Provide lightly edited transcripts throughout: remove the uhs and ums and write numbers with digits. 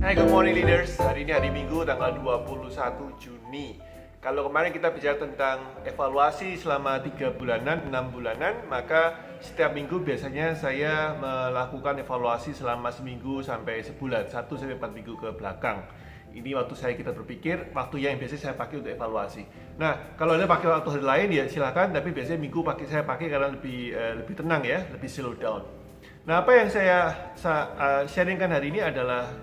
Hai, good morning leaders. Hari ini hari Minggu tanggal 21 Juni. Kalau kemarin kita bicara tentang evaluasi selama 3 bulanan, 6 bulanan, maka setiap minggu biasanya saya melakukan evaluasi selama seminggu sampai sebulan, 1 sampai 4 minggu ke belakang. Ini waktu kita berpikir, waktu yang biasanya saya pakai untuk evaluasi. Nah, kalau Anda pakai waktu hari lain ya silakan, tapi biasanya minggu saya pakai karena lebih tenang ya, lebih slow down. Nah, apa yang saya sharingkan hari ini adalah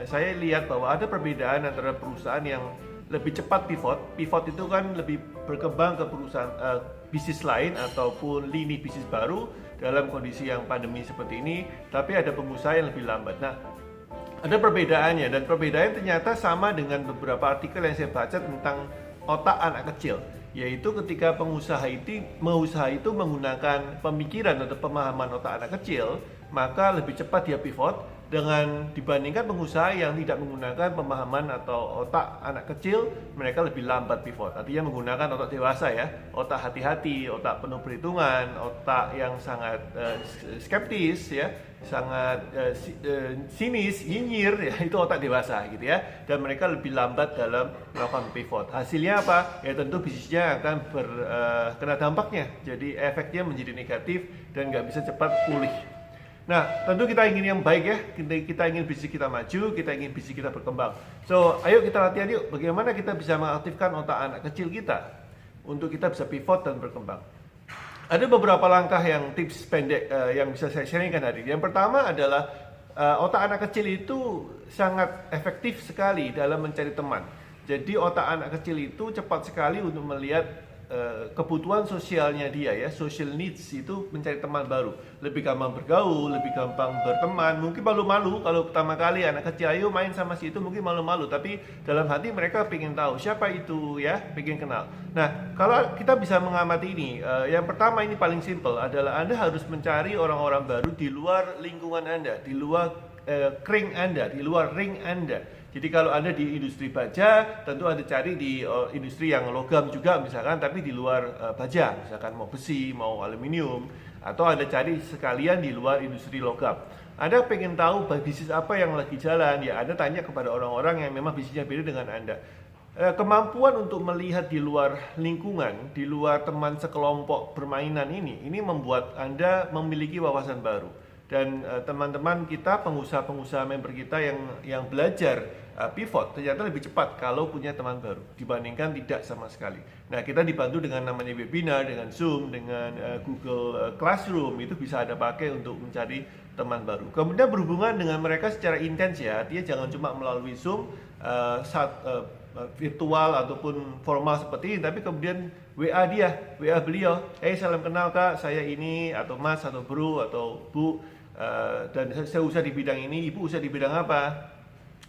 saya lihat bahwa ada perbedaan antara perusahaan yang lebih cepat pivot. Pivot itu kan lebih berkembang ke perusahaan bisnis lain ataupun lini bisnis baru dalam kondisi yang pandemi seperti ini, tapi ada pengusaha yang lebih lambat. Nah, ada perbedaannya, dan perbedaannya ternyata sama dengan beberapa artikel yang saya baca tentang otak anak kecil, yaitu ketika pengusaha itu menggunakan pemikiran atau pemahaman otak anak kecil, maka lebih cepat dia pivot dibandingkan pengusaha yang tidak menggunakan pemahaman atau otak anak kecil, mereka lebih lambat pivot. Artinya menggunakan otak dewasa ya, otak hati-hati, otak penuh perhitungan, otak yang sangat skeptis ya, sangat sinis, nyinyir ya, itu otak dewasa gitu ya, dan mereka lebih lambat dalam melakukan pivot. Hasilnya apa? Ya tentu bisnisnya akan kena dampaknya, jadi efeknya menjadi negatif dan nggak bisa cepat pulih. Nah, tentu kita ingin yang baik ya, kita ingin bisnis kita maju, kita ingin bisnis kita berkembang. So, ayo kita latihan yuk, bagaimana kita bisa mengaktifkan otak anak kecil kita untuk kita bisa pivot dan berkembang. Ada beberapa langkah yang tips pendek yang bisa saya sharingkan hari ini. Yang pertama adalah otak anak kecil itu sangat efektif sekali dalam mencari teman. Jadi otak anak kecil itu cepat sekali untuk melihat kebutuhan sosialnya dia ya, social needs itu, mencari teman baru, lebih gampang bergaul, lebih gampang berteman. Mungkin malu-malu kalau pertama kali anak kecil ayo main sama si itu, mungkin malu-malu, tapi dalam hati mereka pengen tahu siapa itu ya, pengen kenal. Nah, kalau kita bisa mengamati ini, yang pertama ini paling simple adalah Anda harus mencari orang-orang baru di luar lingkungan Anda, di luar kring Anda, di luar ring Anda. Jadi kalau Anda di industri baja, tentu Anda cari di industri yang logam juga misalkan, tapi di luar baja, misalkan mau besi, mau aluminium, atau Anda cari sekalian di luar industri logam. Anda pengen tahu bisnis apa yang lagi jalan, ya Anda tanya kepada orang-orang yang memang bisnisnya beda dengan Anda. Kemampuan untuk melihat di luar lingkungan, di luar teman sekelompok permainan ini membuat Anda memiliki wawasan baru. Dan teman-teman kita, pengusaha-pengusaha member kita yang belajar pivot ternyata lebih cepat kalau punya teman baru dibandingkan tidak sama sekali. Nah, kita dibantu dengan namanya webinar, dengan Zoom, dengan Google Classroom, itu bisa Anda pakai untuk mencari teman baru. Kemudian berhubungan dengan mereka secara intens ya, artinya jangan cuma melalui Zoom virtual ataupun formal seperti ini, tapi kemudian WA beliau, salam kenal kak, saya ini, atau mas, atau bro, atau bu, dan saya usaha di bidang ini, ibu usaha di bidang apa,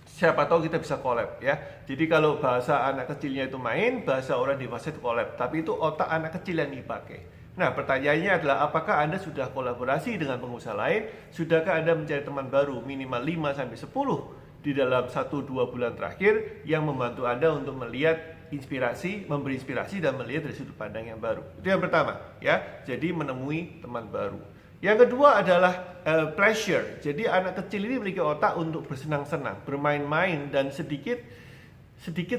siapa tahu kita bisa collab ya. Jadi kalau bahasa anak kecilnya itu main, bahasa orang dewasa itu collab, tapi itu otak anak kecil yang dipakai. Nah, pertanyaannya adalah apakah Anda sudah kolaborasi dengan pengusaha lain? Sudahkah Anda mencari teman baru minimal 5-10 di dalam 1-2 bulan terakhir yang membantu Anda untuk melihat memberi inspirasi dan melihat dari sudut pandang yang baru. Itu yang pertama ya, jadi menemui teman baru. Yang kedua adalah pleasure. Jadi anak kecil ini memiliki otak untuk bersenang-senang, bermain-main, dan sedikit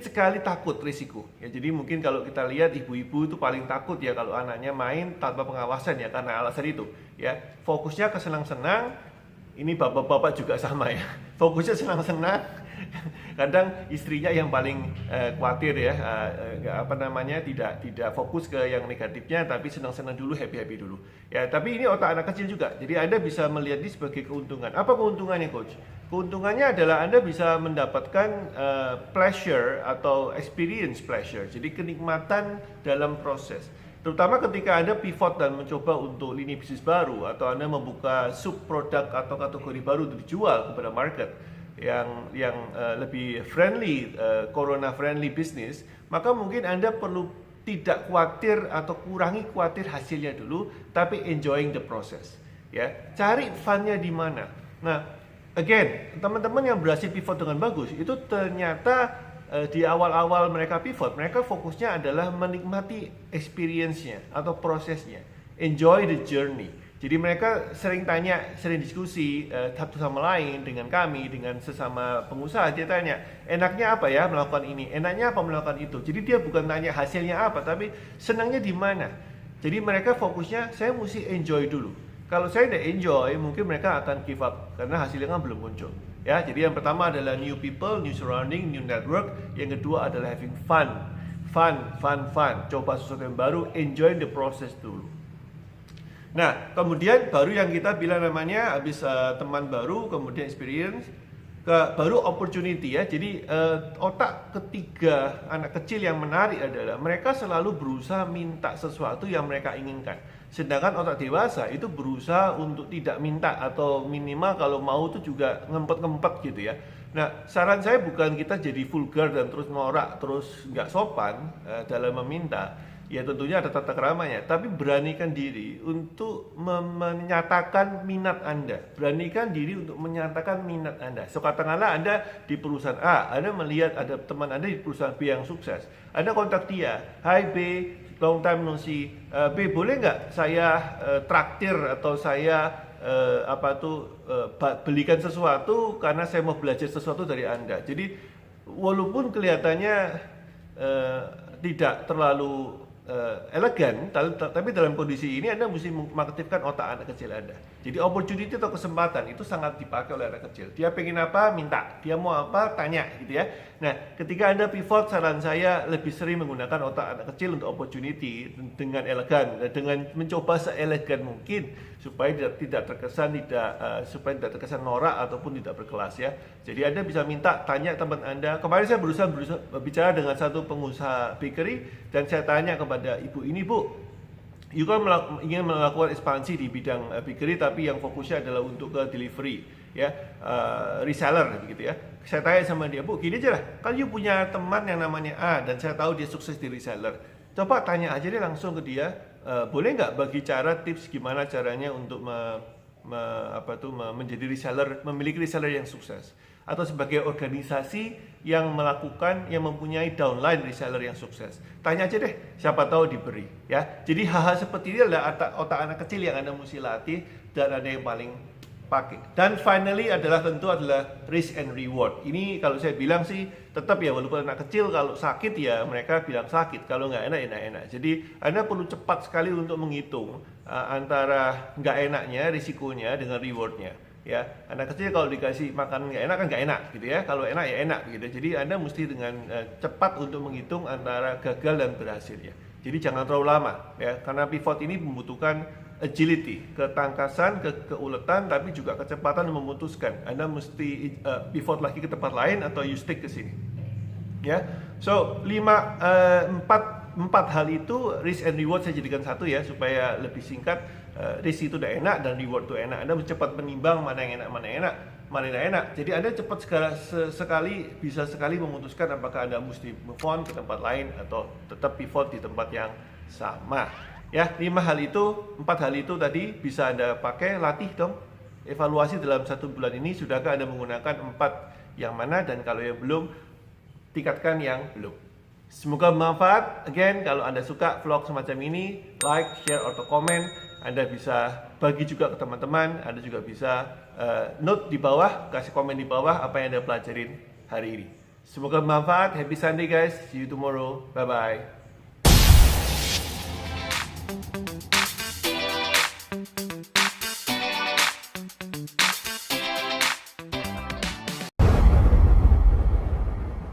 sekali takut risiko. Ya, jadi mungkin kalau kita lihat ibu-ibu itu paling takut ya kalau anaknya main tanpa pengawasan ya, karena alasan itu. Ya, fokusnya ke senang-senang. Ini bapak-bapak juga sama ya, fokusnya senang-senang. Kadang istrinya yang paling khawatir ya, tidak fokus ke yang negatifnya, tapi senang-senang dulu, happy dulu. Ya, tapi ini otak anak kecil juga. Jadi Anda bisa melihat ini sebagai keuntungan. Apa keuntungannya, coach? Keuntungannya adalah Anda bisa mendapatkan pleasure atau experience pleasure. Jadi kenikmatan dalam proses. Terutama ketika Anda pivot dan mencoba untuk lini bisnis baru, atau Anda membuka sub produk atau kategori baru untuk dijual kepada market yang lebih friendly, corona friendly bisnis, maka mungkin Anda perlu tidak khawatir atau kurangi khawatir hasilnya dulu, tapi enjoying the process. Ya, cari fun-nya di mana. Nah, again, teman-teman yang berhasil pivot dengan bagus itu ternyata di awal-awal mereka pivot, mereka fokusnya adalah menikmati experience-nya atau prosesnya, enjoy the journey. Jadi mereka sering tanya, sering diskusi satu sama lain dengan kami, dengan sesama pengusaha. Dia tanya, enaknya apa ya melakukan ini, enaknya apa melakukan itu. Jadi dia bukan tanya hasilnya apa, tapi senangnya di mana. Jadi mereka fokusnya, saya mesti enjoy dulu. Kalau saya udah enjoy, mungkin mereka akan give up karena hasilnya kan belum muncul. Ya, jadi yang pertama adalah new people, new surrounding, new network. Yang kedua adalah having fun. Fun. Coba sesuatu yang baru, enjoy the process dulu. Nah, kemudian baru yang kita bilang namanya habis teman baru, kemudian experience, baru opportunity ya. Jadi otak ketiga anak kecil yang menarik adalah mereka selalu berusaha minta sesuatu yang mereka inginkan. Sedangkan otak dewasa itu berusaha untuk tidak minta atau minimal kalau mau itu juga ngempet-ngempet gitu ya. Nah, saran saya bukan kita jadi vulgar dan terus norak, terus nggak sopan dalam meminta. Ya tentunya ada tata keramanya, tapi beranikan diri untuk menyatakan minat Anda. Beranikan diri untuk menyatakan minat Anda. So katakanlah Anda di perusahaan A, Anda melihat ada teman Anda di perusahaan B yang sukses. Anda kontak dia, "Hai B, long time no see. B, boleh nggak saya traktir atau saya belikan sesuatu karena saya mau belajar sesuatu dari Anda." Jadi walaupun kelihatannya tidak terlalu elegan, tapi dalam kondisi ini Anda mesti mengaktifkan otak anak kecil Anda. Jadi opportunity atau kesempatan itu sangat dipakai oleh anak kecil. Dia pengen apa, minta. Dia mau apa, tanya gitu ya. Nah, ketika Anda pivot, saran saya lebih sering menggunakan otak anak kecil untuk opportunity dengan elegan, dengan mencoba seelegan mungkin supaya tidak terkesan norak ataupun tidak berkelas ya. Jadi Anda bisa minta, tanya teman Anda. Kemarin saya berusaha bicara dengan satu pengusaha bakery dan saya tanya kepada ibu ini, "Bu, you kan ingin melakukan ekspansi di bidang bakery tapi yang fokusnya adalah untuk ke delivery ya, reseller gitu ya." Saya tanya sama dia, "Bu, gini aja lah, kan you punya teman yang namanya A dan saya tahu dia sukses di reseller. Coba tanya aja deh langsung ke dia, boleh nggak bagi cara tips gimana caranya untuk menjadi reseller, memiliki reseller yang sukses, atau sebagai organisasi yang mempunyai downline reseller yang sukses. Tanya aja deh, siapa tahu diberi ya." Jadi hal-hal seperti ini adalah otak anak kecil yang Anda mesti latih dan ada yang paling pakai. Dan finally adalah risk and reward. Ini kalau saya bilang sih tetap ya, walaupun anak kecil kalau sakit ya mereka bilang sakit, kalau nggak enak. Jadi Anda perlu cepat sekali untuk menghitung antara nggak enaknya, risikonya dengan rewardnya. Ya, anak kecil kalau dikasih makan nggak enak kan nggak enak gitu ya. Kalau enak ya enak gitu. Jadi Anda mesti dengan cepat untuk menghitung antara gagal dan berhasil ya. Jadi jangan terlalu lama ya, karena pivot ini membutuhkan agility, ketangkasan, keuletan, tapi juga kecepatan memutuskan. Anda mesti pivot lagi ke tempat lain atau you stick ke sini. Ya, so 4 hal itu risk and reward saya jadikan satu ya supaya lebih singkat. Risk itu udah enak dan reward itu enak. Anda mesti cepat menimbang mana yang enak, mana yang enak. Jadi Anda cepat bisa sekali memutuskan apakah Anda mesti move on ke tempat lain atau tetap pivot di tempat yang sama. Ya, 4 hal itu tadi bisa Anda pakai, latih dong. Evaluasi dalam 1 bulan ini, sudahkah Anda menggunakan 4 yang mana, dan kalau yang belum, tingkatkan yang belum. Semoga bermanfaat. Again, kalau Anda suka vlog semacam ini, like, share, atau komen. Anda bisa bagi juga ke teman-teman. Anda juga bisa note di bawah, kasih komen di bawah apa yang Anda pelajarin hari ini. Semoga bermanfaat. Happy Sunday guys. See you tomorrow. Bye-bye. Thank you.